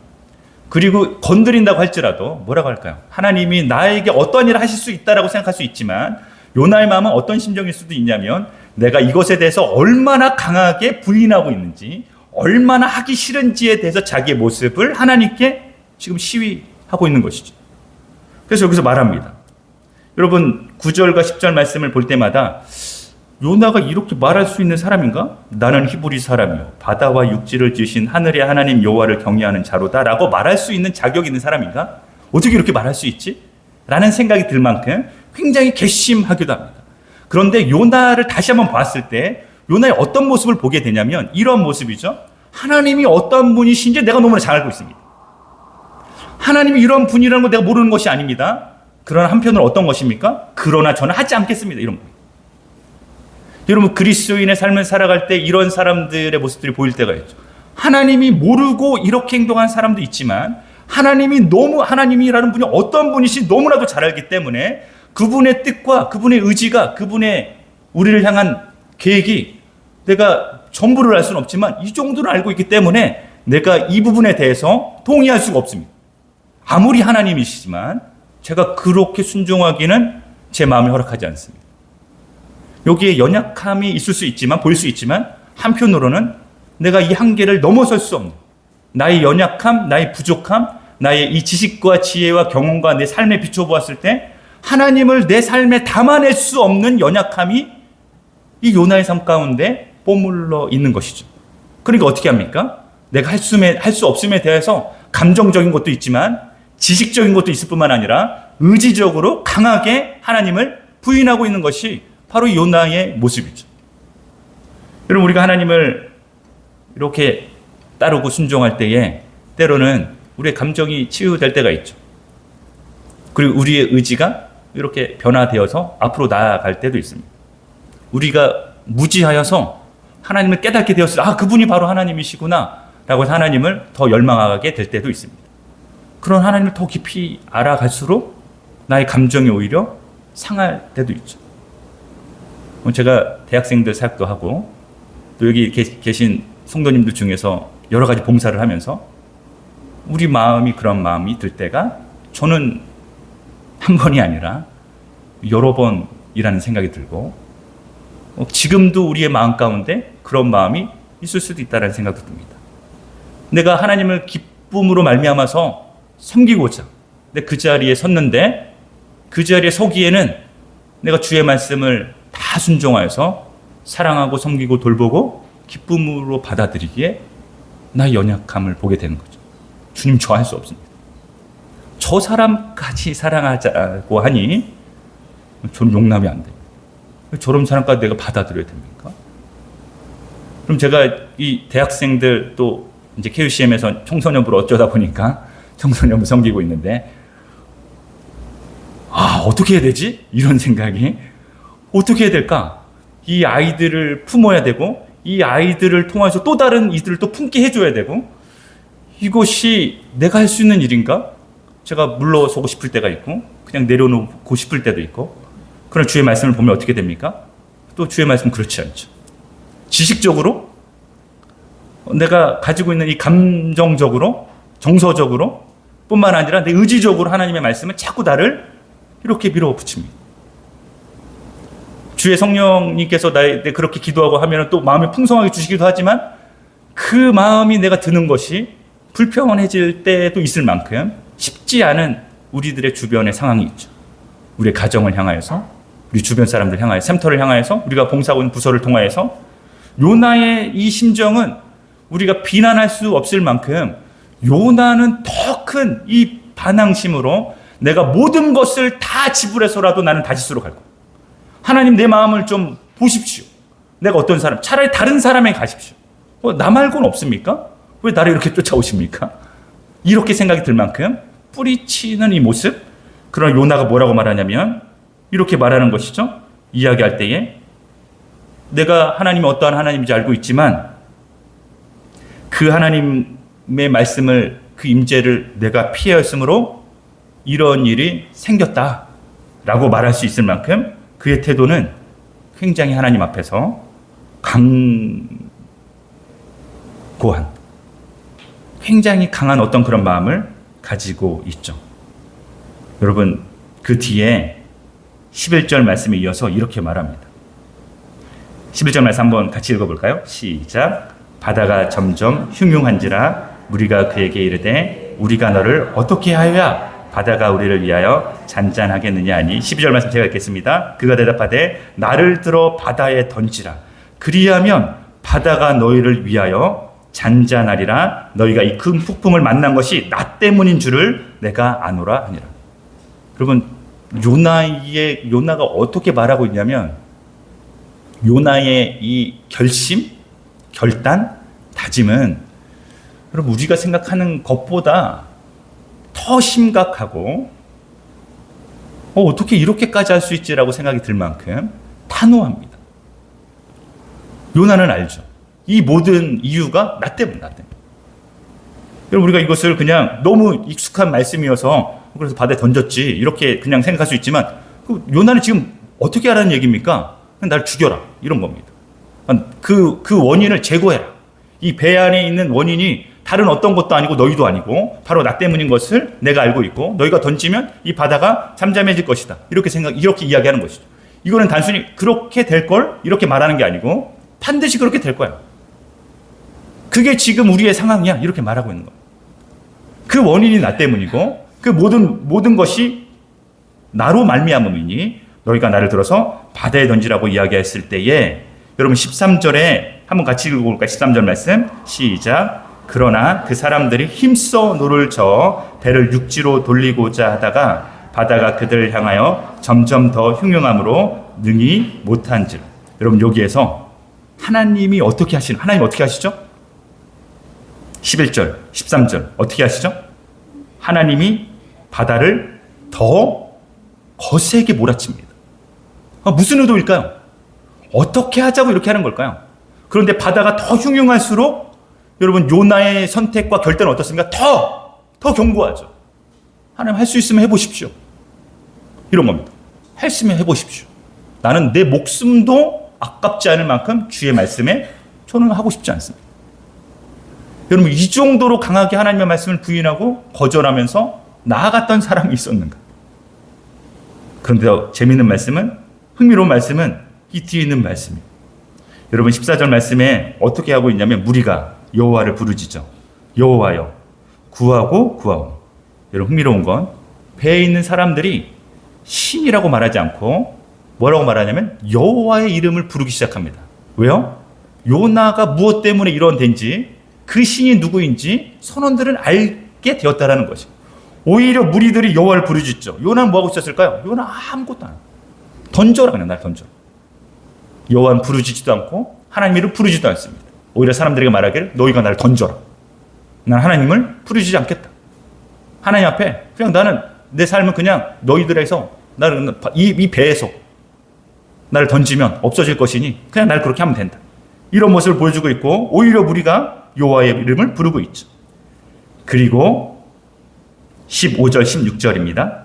그리고 건드린다고 할지라도 뭐라고 할까요? 하나님이 나에게 어떤 일을 하실 수 있다라고 생각할 수 있지만 요나의 마음은 어떤 심정일 수도 있냐면 내가 이것에 대해서 얼마나 강하게 부인하고 있는지, 얼마나 하기 싫은지에 대해서 자기의 모습을 하나님께 지금 시위하고 있는 것이죠. 그래서 여기서 말합니다. 여러분 9절과 10절 말씀을 볼 때마다 요나가 이렇게 말할 수 있는 사람인가? 나는 히브리 사람이요 바다와 육지를 지으신 하늘의 하나님 여호와를 경외하는 자로다 라고 말할 수 있는 자격이 있는 사람인가? 어떻게 이렇게 말할 수 있지? 라는 생각이 들 만큼 굉장히 괘씸하기도 합니다. 그런데 요나를 다시 한번 봤을 때 요나의 어떤 모습을 보게 되냐면 이런 모습이죠. 하나님이 어떤 분이신지 내가 너무나 잘 알고 있습니다. 하나님이 이런 분이라는 걸 내가 모르는 것이 아닙니다. 그러나 한편으로 어떤 것입니까? 그러나 저는 하지 않겠습니다. 이런 거예요. 여러분 그리스도인의 삶을 살아갈 때 이런 사람들의 모습들이 보일 때가 있죠. 하나님이 모르고 이렇게 행동한 사람도 있지만 하나님이라는 분이 어떤 분이신지 너무나도 잘 알기 때문에 그분의 뜻과 그분의 의지가 그분의 우리를 향한 계획이 내가 전부를 알 수는 없지만 이 정도는 알고 있기 때문에 내가 이 부분에 대해서 동의할 수가 없습니다. 아무리 하나님이시지만 제가 그렇게 순종하기는 제 마음이 허락하지 않습니다. 여기에 연약함이 있을 수 있지만 보일 수 있지만 한편으로는 내가 이 한계를 넘어설 수 없는 나의 연약함, 나의 부족함, 나의 이 지식과 지혜와 경험과 내 삶에 비춰보았을 때 하나님을 내 삶에 담아낼 수 없는 연약함이 이 요나의 삶 가운데 뽀물러 있는 것이죠. 그러니까 어떻게 합니까? 내가 할 수 없음에 대해서 감정적인 것도 있지만 지식적인 것도 있을 뿐만 아니라 의지적으로 강하게 하나님을 부인하고 있는 것이 바로 요나의 모습이죠. 여러분 우리가 하나님을 이렇게 따르고 순종할 때에 때로는 우리의 감정이 치유될 때가 있죠. 그리고 우리의 의지가 이렇게 변화되어서 앞으로 나아갈 때도 있습니다. 우리가 무지하여서 하나님을 깨닫게 되었을 때 그분이 바로 하나님이시구나 라고 해서 하나님을 더 열망하게 될 때도 있습니다. 그런 하나님을 더 깊이 알아갈수록 나의 감정이 오히려 상할 때도 있죠. 제가 대학생들 사역도 하고 또 여기 계신 성도님들 중에서 여러 가지 봉사를 하면서 우리 마음이 그런 마음이 들 때가 저는 한 번이 아니라 여러 번이라는 생각이 들고 지금도 우리의 마음 가운데 그런 마음이 있을 수도 있다는 생각도 듭니다. 내가 하나님을 기쁨으로 말미암아서 섬기고자 그 자리에 섰는데 그 자리에 서기에는 내가 주의 말씀을 다 순종하여서 사랑하고 섬기고 돌보고 기쁨으로 받아들이기에 나의 연약함을 보게 되는 거죠. 주님 저 할 수 없습니다. 저 사람까지 사랑하자고 하니 저는 용납이 안 돼요. 저런 사람까지 내가 받아들여야 됩니까? 그럼 제가 이 대학생들 또 이제 KUCM에서 청소년부로 어쩌다 보니까 청소년부 섬기고 있는데 어떻게 해야 되지? 이런 생각이 어떻게 해야 될까? 이 아이들을 품어야 되고 이 아이들을 통해서 또 다른 이들을 또 품게 해줘야 되고 이것이 내가 할 수 있는 일인가? 제가 물러서고 싶을 때가 있고 그냥 내려놓고 싶을 때도 있고, 그런 주의 말씀을 보면 어떻게 됩니까? 또 주의 말씀은 그렇지 않죠. 지식적으로 내가 가지고 있는 이 감정적으로 정서적으로 뿐만 아니라 내 의지적으로 하나님의 말씀은 자꾸 나를 이렇게 밀어붙입니다. 주의 성령님께서 나에게 그렇게 기도하고 하면 또 마음이 풍성하게 주시기도 하지만, 그 마음이 내가 드는 것이 불편해질 때도 있을 만큼 쉽지 않은 우리들의 주변의 상황이 있죠. 우리의 가정을 향하여서, 우리 주변 사람들 향하여, 샘터를 향하여서, 우리가 봉사하고 있는 부서를 통하여서 요나의 이 심정은 우리가 비난할 수 없을 만큼, 요나는 더 큰 이 반항심으로 내가 모든 것을 다 지불해서라도 나는 다시스로 갈 거야. 하나님, 내 마음을 좀 보십시오. 내가 어떤 사람, 차라리 다른 사람에 가십시오. 나 말고는 없습니까? 왜 나를 이렇게 쫓아오십니까? 이렇게 생각이 들 만큼 뿌리치는 이 모습, 그런 요나가 뭐라고 말하냐면 이렇게 말하는 것이죠. 이야기할 때에 내가 하나님이 어떠한 하나님인지 알고 있지만 그 하나님의 말씀을, 그 임재를 내가 피하였으므로 이런 일이 생겼다라고 말할 수 있을 만큼 그의 태도는 굉장히 하나님 앞에서 강고한, 굉장히 강한 어떤 그런 마음을 가지고 있죠. 여러분, 그 뒤에 11절 말씀에 이어서 이렇게 말합니다. 11절 말씀 한번 같이 읽어볼까요? 시작. 바다가 점점 흉흉한지라 무리가 그에게 이르되 우리가 너를 어떻게 하여야 바다가 우리를 위하여 잔잔하겠느냐 하니, 12절 말씀 제가 읽겠습니다. 그가 대답하되 나를 들어 바다에 던지라. 그리하면 바다가 너희를 위하여 잔잔하리라. 너희가 이 큰 폭풍을 만난 것이 나 때문인 줄을 내가 아노라 하니라. 여러분, 요나가 어떻게 말하고 있냐면, 요나의 이 결심, 결단, 다짐은 여러분 우리가 생각하는 것보다 더 심각하고 어떻게 이렇게까지 할 수 있지라고 생각이 들 만큼 단호합니다. 요나는 알죠. 이 모든 이유가 나 때문에. 여러분, 우리가 이것을 그냥 너무 익숙한 말씀이어서 그래서 바다에 던졌지 이렇게 그냥 생각할 수 있지만, 요나는 지금 어떻게 하라는 얘기입니까? 날 죽여라, 이런 겁니다. 그 원인을 제거해라. 이 배 안에 있는 원인이 다른 어떤 것도 아니고 너희도 아니고 바로 나 때문인 것을 내가 알고 있고, 너희가 던지면 이 바다가 잠잠해질 것이다. 이렇게 이야기하는 것이죠. 이거는 단순히 그렇게 될 걸 이렇게 말하는 게 아니고 반드시 그렇게 될 거야. 그게 지금 우리의 상황이야. 이렇게 말하고 있는 거야. 그 원인이 나 때문이고 그 모든 것이 나로 말미암음이니 너희가 나를 들어서 바다에 던지라고 이야기했을 때에, 여러분 13절에 한번 같이 읽어볼까요? 13절 말씀 시작. 그러나 그 사람들이 힘써 노를 저어 배를 육지로 돌리고자 하다가 바다가 그들을 향하여 점점 더 흉흉함으로 능히 못한즉. 여러분, 여기에서 하나님 어떻게 하시죠? 11절, 13절 어떻게 하시죠? 하나님이 바다를 더 거세게 몰아칩니다. 무슨 의도일까요? 어떻게 하자고 이렇게 하는 걸까요? 그런데 바다가 더 흉흉할수록 여러분 요나의 선택과 결단은 어떻습니까? 더 견고하죠. 하나님, 할 수 있으면 해보십시오. 이런 겁니다. 할 수 있으면 해보십시오. 나는 내 목숨도 아깝지 않을 만큼 주의 말씀에 저는 하고 싶지 않습니다. 여러분, 이 정도로 강하게 하나님의 말씀을 부인하고 거절하면서 나아갔던 사람이 있었는가? 그런데 재미있는 말씀은, 흥미로운 말씀은 이 뒤에 있는 말씀이에요. 여러분 14절 말씀에 어떻게 하고 있냐면, 무리가 여호와를 부르짖어 여호와여 구하고. 여러분, 흥미로운 건 배에 있는 사람들이 신이라고 말하지 않고 뭐라고 말하냐면 여호와의 이름을 부르기 시작합니다. 왜요? 요나가 무엇 때문에 이런 된지, 그 신이 누구인지 선원들은 알게 되었다라는 것이. 오히려 무리들이 여호와를 부르짖죠. 요나는 뭐하고 있었을까요? 요나 아무것도 안 해요. 던져라, 그냥 날 던져. 여호와는 부르짖지도 않고 하나님 이름을 부르지도 않습니다. 오히려 사람들에게 말하기를 너희가 나를 던져라. 난 하나님을 부르짖지 않겠다. 하나님 앞에 그냥 나는 내 삶은 그냥 너희들에서 나를 이 배에서 나를 던지면 없어질 것이니 그냥 날 그렇게 하면 된다. 이런 모습을 보여주고 있고, 오히려 무리가 여호와의 이름을 부르고 있죠. 그리고 15절, 16절입니다.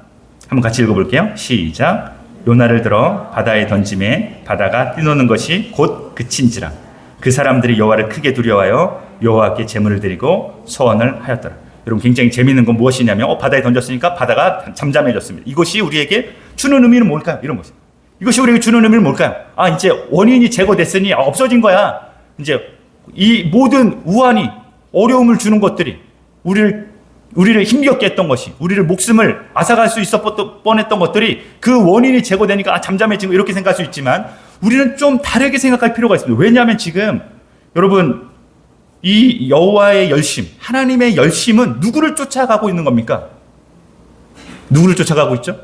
한번 같이 읽어볼게요. 시작. 요나를 들어 바다에 던짐에 바다가 뛰노는 것이 곧 그친지라. 그 사람들이 여호와를 크게 두려워하여 여호와께 제물을 드리고 소원을 하였더라. 여러분, 굉장히 재미있는 건 무엇이냐면 바다에 던졌으니까 바다가 잠잠해졌습니다. 이것이 우리에게 주는 의미는 뭘까요? 이런 것이. 이것이 우리에게 주는 의미는 뭘까요? 이제 원인이 제거됐으니 없어진 거야. 이제 이 모든 우환이, 어려움을 주는 것들이 우리를 힘겹게 했던 것이, 우리를 목숨을 앗아갈 수 뻔했던 것들이 그 원인이 제거되니까 잠잠해진 거, 이렇게 생각할 수 있지만 우리는 좀 다르게 생각할 필요가 있습니다. 왜냐하면 지금 여러분, 이 여호와의 열심, 하나님의 열심은 누구를 쫓아가고 있는 겁니까? 누구를 쫓아가고 있죠?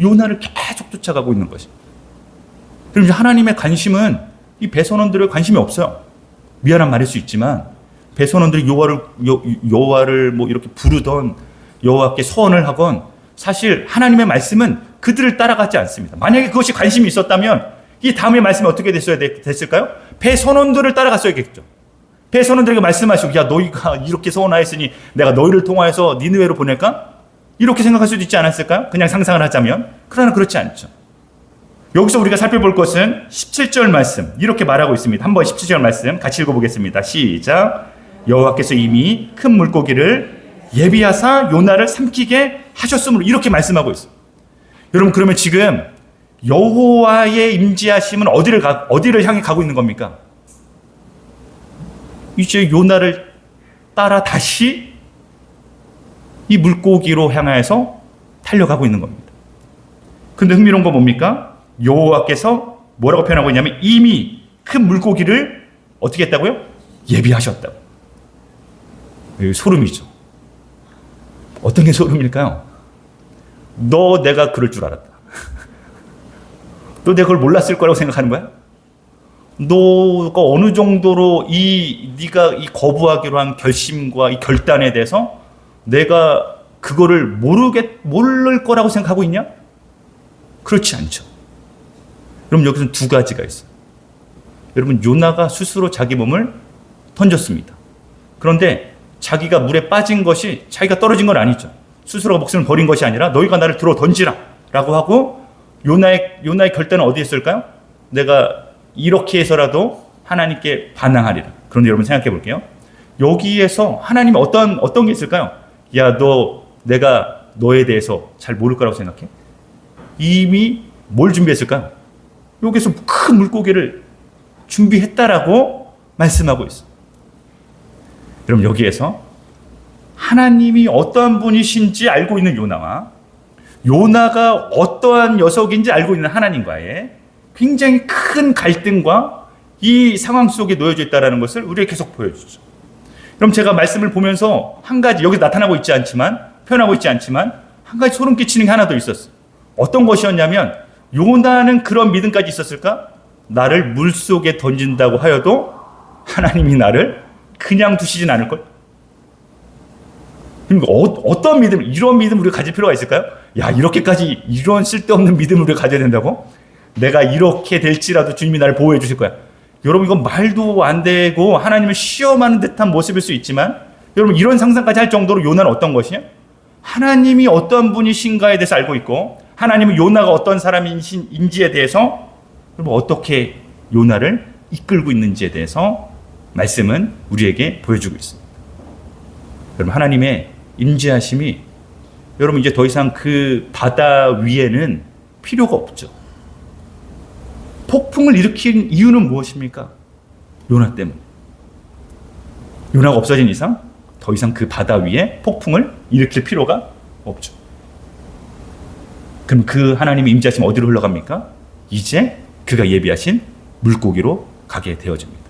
요나를 계속 쫓아가고 있는 것이. 그럼 하나님의 관심은 이 배선원들의 관심이 없어요. 미안한 말일 수 있지만 배선원들이 여호와를 뭐 이렇게 부르던, 여호와께 소원을 하건 사실 하나님의 말씀은 그들을 따라가지 않습니다. 만약에 그것이 관심이 있었다면 이 다음의 말씀이 어떻게 됐을까요? 배선원들을 따라갔어야겠죠. 배선원들에게 말씀하시고, 야, 너희가 이렇게 소원하였으니 내가 너희를 통하여서 니느웨로 보낼까? 이렇게 생각할 수도 있지 않았을까요? 그냥 상상을 하자면. 그러나 그렇지 않죠. 여기서 우리가 살펴볼 것은 17절 말씀, 이렇게 말하고 있습니다. 한번 17절 말씀 같이 읽어보겠습니다. 시작. 여호와께서 이미 큰 물고기를 예비하사 요나를 삼키게 하셨으므로, 이렇게 말씀하고 있어요. 여러분, 그러면 지금 여호와의 임재하심은 어디를 향해 가고 있는 겁니까? 이제 요나를 따라 다시 이 물고기로 향해서 달려가고 있는 겁니다. 근데 흥미로운 건 뭡니까? 여호와께서 뭐라고 표현하고 있냐면 이미 큰 물고기를 어떻게 했다고요? 예비하셨다고. 소름이죠. 어떤 게 소름일까요? 너 내가 그럴 줄 알았다. 너 내가 그걸 몰랐을 거라고 생각하는 거야? 너가 어느 정도로 네가 이 거부하기로 한 결심과 이 결단에 대해서 내가 그거를 모를 거라고 생각하고 있냐? 그렇지 않죠. 여러분, 여기서는 두 가지가 있어요. 여러분, 요나가 스스로 자기 몸을 던졌습니다. 그런데 자기가 물에 빠진 것이 자기가 떨어진 건 아니죠. 스스로가 목숨을 버린 것이 아니라 너희가 나를 들어 던지라 라고 하고, 요나의 결단은 어디에 있을까요? 내가 이렇게 해서라도 하나님께 반항하리라. 그런데 여러분, 생각해 볼게요. 여기에서 하나님이 어떤 게 있을까요? 야, 내가 너에 대해서 잘 모를 거라고 생각해? 이미 뭘 준비했을까요? 여기서 큰 물고기를 준비했다라고 말씀하고 있어요. 여러분, 여기에서 하나님이 어떠한 분이신지 알고 있는 요나와 요나가 어떠한 녀석인지 알고 있는 하나님과의 굉장히 큰 갈등과 이 상황 속에 놓여져 있다는 것을 우리에게 계속 보여주죠. 그럼 제가 말씀을 보면서 한 가지, 여기 나타나고 있지 않지만, 표현하고 있지 않지만, 한 가지 소름 끼치는 게 하나 더 있었어요. 어떤 것이었냐면, 요나는 그런 믿음까지 있었을까? 나를 물속에 던진다고 하여도 하나님이 나를 그냥 두시진 않을걸? 그러니까 어떤 믿음, 이런 믿음 우리가 가질 필요가 있을까요? 야, 이렇게까지 이런 쓸데없는 믿음을 우리가 가져야 된다고? 내가 이렇게 될지라도 주님이 나를 보호해 주실 거야. 여러분, 이건 말도 안 되고 하나님을 시험하는 듯한 모습일 수 있지만, 여러분, 이런 상상까지 할 정도로 요나는 어떤 것이냐? 하나님이 어떤 분이신가에 대해서 알고 있고, 하나님은 요나가 어떤 사람인지에 대해서, 여러분, 어떻게 요나를 이끌고 있는지에 대해서 말씀은 우리에게 보여주고 있습니다. 여러분, 하나님의 임재하심이, 여러분, 이제 더 이상 그 바다 위에는 필요가 없죠. 폭풍을 일으킨 이유는 무엇입니까? 요나 때문에. 요나가 없어진 이상 더 이상 그 바다 위에 폭풍을 일으킬 필요가 없죠. 그럼 그 하나님의 임재하심이 어디로 흘러갑니까? 이제 그가 예비하신 물고기로 가게 되어집니다.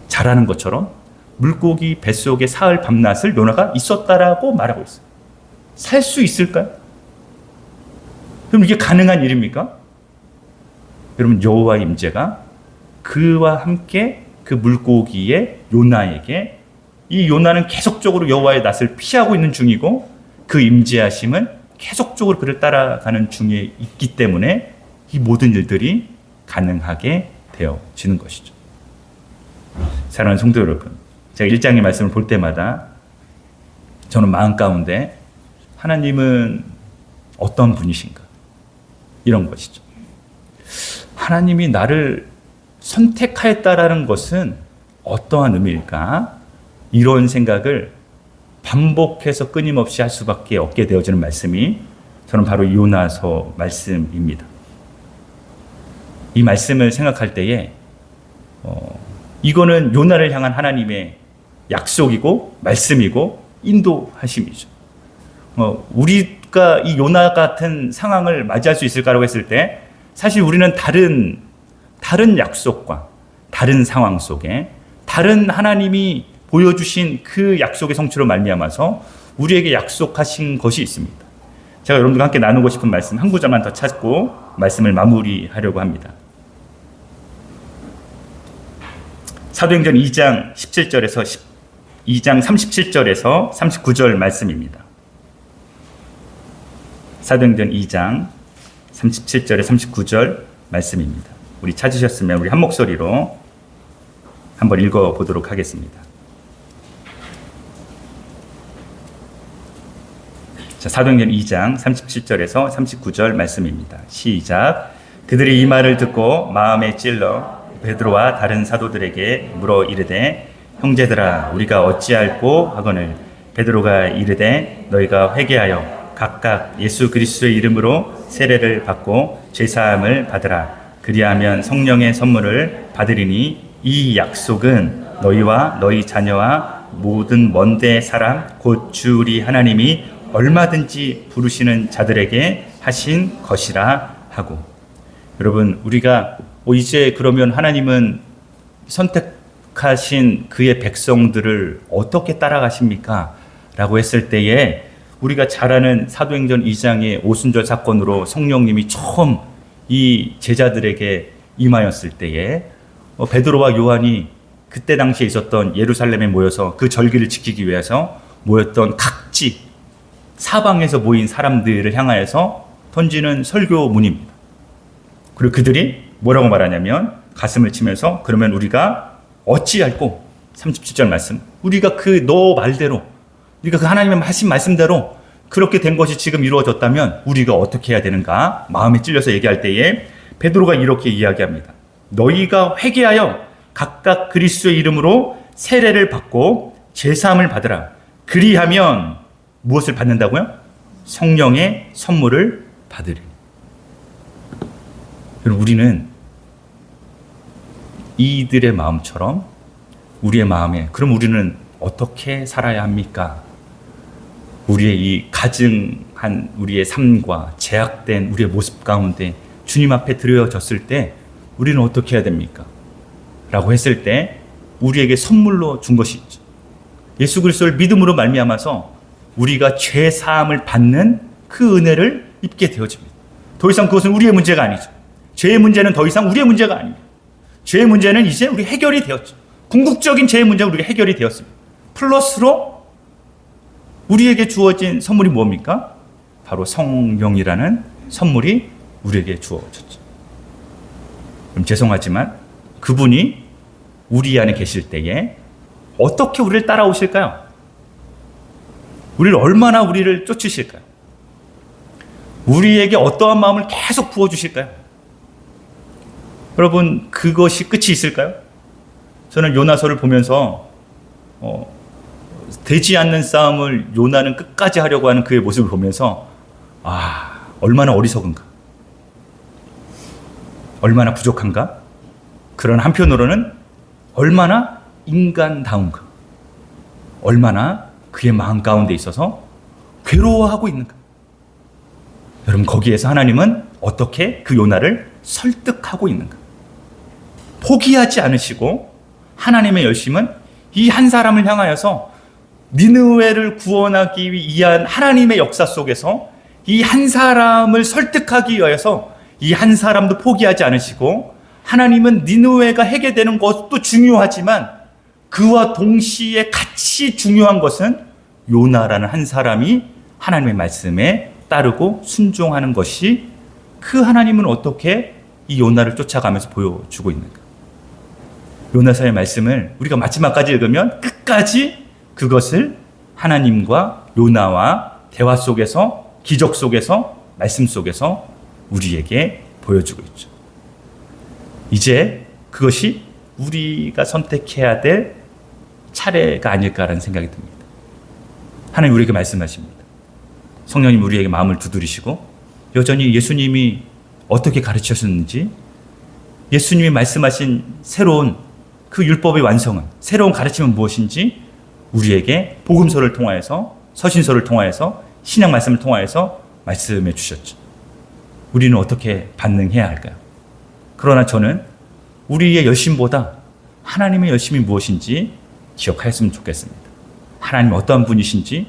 잘 아는 것처럼 물고기 뱃속에 사흘 밤낮을 요나가 있었다라고 말하고 있어요. 살 수 있을까요? 그럼 이게 가능한 일입니까? 여러분, 여호와의 임재가 그와 함께 그 물고기의 요나에게, 이 요나는 계속적으로 여호와의 낯을 피하고 있는 중이고 그 임재하심은 계속적으로 그를 따라가는 중에 있기 때문에 이 모든 일들이 가능하게 되어지는 것이죠. 사랑하는 성도 여러분, 제가 1장의 말씀을 볼 때마다 저는 마음 가운데 하나님은 어떤 분이신가? 이런 것이죠. 하나님이 나를 선택하였다라는 것은 어떠한 의미일까? 이런 생각을 반복해서 끊임없이 할 수밖에 없게 되어지는 말씀이 저는 바로 요나서 말씀입니다. 이 말씀을 생각할 때에 이거는 요나를 향한 하나님의 약속이고 말씀이고 인도하심이죠. 우리가 이 요나 같은 상황을 맞이할 수 있을까라고 했을 때 사실 우리는 다른 약속과 다른 상황 속에 다른 하나님이 보여주신 그 약속의 성취로 말미암아서 우리에게 약속하신 것이 있습니다. 제가 여러분들과 함께 나누고 싶은 말씀 한 구절만 더 찾고 말씀을 마무리하려고 합니다. 사도행전 2장 17절에서 2장 37절에서 39절 말씀입니다. 사도행전 2장 37절에 39절 말씀입니다. 우리 찾으셨으면 우리 한 목소리로 한번 읽어보도록 하겠습니다. 자, 사도행전 2장 37절에서 39절 말씀입니다. 시작. 그들이 이 말을 듣고 마음에 찔러 베드로와 다른 사도들에게 물어 이르되 형제들아 우리가 어찌할꼬 하거늘 베드로가 이르되 너희가 회개하여 각각 예수 그리스도의 이름으로 세례를 받고 죄사함을 받으라. 그리하면 성령의 선물을 받으리니 이 약속은 너희와 너희 자녀와 모든 먼데 사람 곧 주 우리 하나님이 얼마든지 부르시는 자들에게 하신 것이라 하고. 여러분 우리가 이제 그러면 하나님은 선택하신 그의 백성들을 어떻게 따라가십니까? 라고 했을 때에 우리가 잘 아는 사도행전 2장의 오순절 사건으로 성령님이 처음 이 제자들에게 임하였을 때에 베드로와 요한이 그때 당시에 있었던 예루살렘에 모여서 그 절기를 지키기 위해서 모였던 각지 사방에서 모인 사람들을 향하여서 던지는 설교문입니다. 그리고 그들이 뭐라고 말하냐면 가슴을 치면서 그러면 우리가 어찌할꼬 37절 말씀 우리가 그 너 말대로 우리가 그 하나님의 하신 말씀대로 그렇게 된 것이 지금 이루어졌다면 우리가 어떻게 해야 되는가 마음에 찔려서 얘기할 때에 베드로가 이렇게 이야기합니다. 너희가 회개하여 각각 그리스도의 이름으로 세례를 받고 제사함을 받으라. 그리하면 무엇을 받는다고요? 성령의 선물을 받으리. 여러분 우리는 이들의 마음처럼 우리의 마음에 그럼 우리는 어떻게 살아야 합니까? 우리의 이 가증한 우리의 삶과 제약된 우리의 모습 가운데 주님 앞에 드려졌을 때 우리는 어떻게 해야 됩니까? 라고 했을 때 우리에게 선물로 준 것이 있죠. 예수 그리스도를 믿음으로 말미암아서 우리가 죄 사함을 받는 그 은혜를 입게 되어집니다. 더 이상 그것은 우리의 문제가 아니죠. 죄의 문제는 더 이상 우리의 문제가 아닙니다. 죄의 문제는 이제 우리 해결이 되었죠. 궁극적인 죄의 문제가 우리가 해결이 되었습니다. 플러스로 우리에게 주어진 선물이 뭡니까? 바로 성령이라는 선물이 우리에게 주어졌죠. 그럼 죄송하지만 그분이 우리 안에 계실 때에 어떻게 우리를 따라오실까요? 얼마나 우리를 쫓으실까요? 우리에게 어떠한 마음을 계속 부어주실까요? 여러분 그것이 끝이 있을까요? 저는 요나서를 보면서 되지 않는 싸움을 요나는 끝까지 하려고 하는 그의 모습을 보면서 얼마나 어리석은가, 얼마나 부족한가, 그런 한편으로는 얼마나 인간다운가, 얼마나 그의 마음 가운데 있어서 괴로워하고 있는가. 여러분 거기에서 하나님은 어떻게 그 요나를 설득하고 있는가. 포기하지 않으시고 하나님의 열심은 이 한 사람을 향하여서 니느웨를 구원하기 위한 하나님의 역사 속에서 이 한 사람을 설득하기 위해서 이 한 사람도 포기하지 않으시고 하나님은 니느웨가 해결되는 것도 중요하지만 그와 동시에 같이 중요한 것은 요나라는 한 사람이 하나님의 말씀에 따르고 순종하는 것이 그 하나님은 어떻게 이 요나를 쫓아가면서 보여주고 있는가. 요나서의 말씀을 우리가 마지막까지 읽으면 끝까지 그것을 하나님과 요나와 대화 속에서, 기적 속에서, 말씀 속에서 우리에게 보여주고 있죠. 이제 그것이 우리가 선택해야 될 차례가 아닐까라는 생각이 듭니다. 하나님 우리에게 말씀하십니다. 성령님 우리에게 마음을 두드리시고 여전히 예수님이 어떻게 가르치셨는지, 예수님이 말씀하신 새로운 그 율법의 완성은, 새로운 가르침은 무엇인지 우리에게 복음서를 통하여서, 서신서를 통하여서, 신약 말씀을 통하여서 말씀해 주셨죠. 우리는 어떻게 반응해야 할까요? 그러나 저는 우리의 열심보다 하나님의 열심이 무엇인지 기억하였으면 좋겠습니다. 하나님 어떠한 분이신지,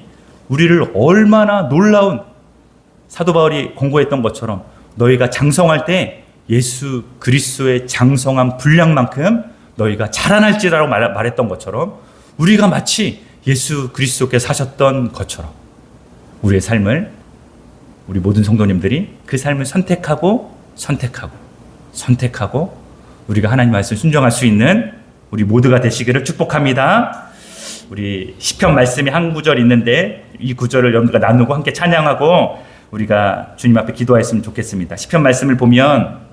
우리를 얼마나 놀라운, 사도 바울이 권고했던 것처럼 너희가 장성할 때 예수 그리스도의 장성한 분량만큼 너희가 자라날지라고 말했던 것처럼, 우리가 마치 예수 그리스도께서 사셨던 것처럼 우리의 삶을, 우리 모든 성도님들이 그 삶을 선택하고 우리가 하나님 말씀 순종할 수 있는 우리 모두가 되시기를 축복합니다. 우리 시편 말씀이 한 구절 있는데 이 구절을 여러분들과 나누고 함께 찬양하고 우리가 주님 앞에 기도하였으면 좋겠습니다. 시편 말씀을 보면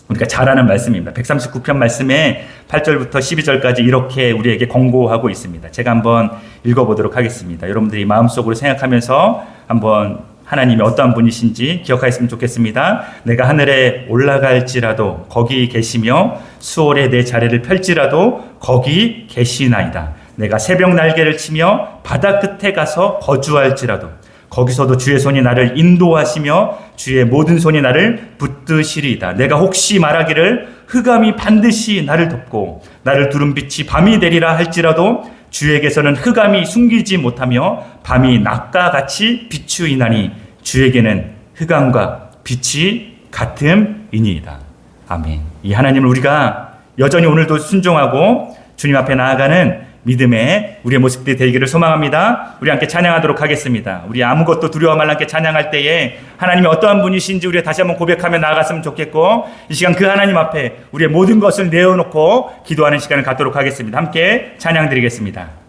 우리가 잘 아는 말씀입니다. 139편 말씀에 8절부터 12절까지 이렇게 우리에게 권고하고 있습니다. 제가 한번 읽어보도록 하겠습니다. 여러분들이 마음속으로 생각하면서 한번 하나님이 어떠한 분이신지 기억하였으면 좋겠습니다. 내가 하늘에 올라갈지라도 거기 계시며 수월에 내 자리를 펼지라도 거기 계시나이다. 내가 새벽 날개를 치며 바다 끝에 가서 거주할지라도 거기서도 주의 손이 나를 인도하시며 주의 모든 손이 나를 붙드시리이다. 내가 혹시 말하기를 흑암이 반드시 나를 덮고 나를 두른 빛이 밤이 되리라 할지라도 주에게서는 흑암이 숨기지 못하며 밤이 낮과 같이 비추이나니 주에게는 흑암과 빛이 같음이니이다. 아멘. 이 하나님을 우리가 여전히 오늘도 순종하고 주님 앞에 나아가는 믿음의 우리의 모습들이 되기를 소망합니다. 우리 함께 찬양하도록 하겠습니다. 우리 아무것도 두려워 말라 함께 찬양할 때에 하나님이 어떠한 분이신지 우리가 다시 한번 고백하며 나아갔으면 좋겠고, 이 시간 그 하나님 앞에 우리의 모든 것을 내어놓고 기도하는 시간을 갖도록 하겠습니다. 함께 찬양 드리겠습니다.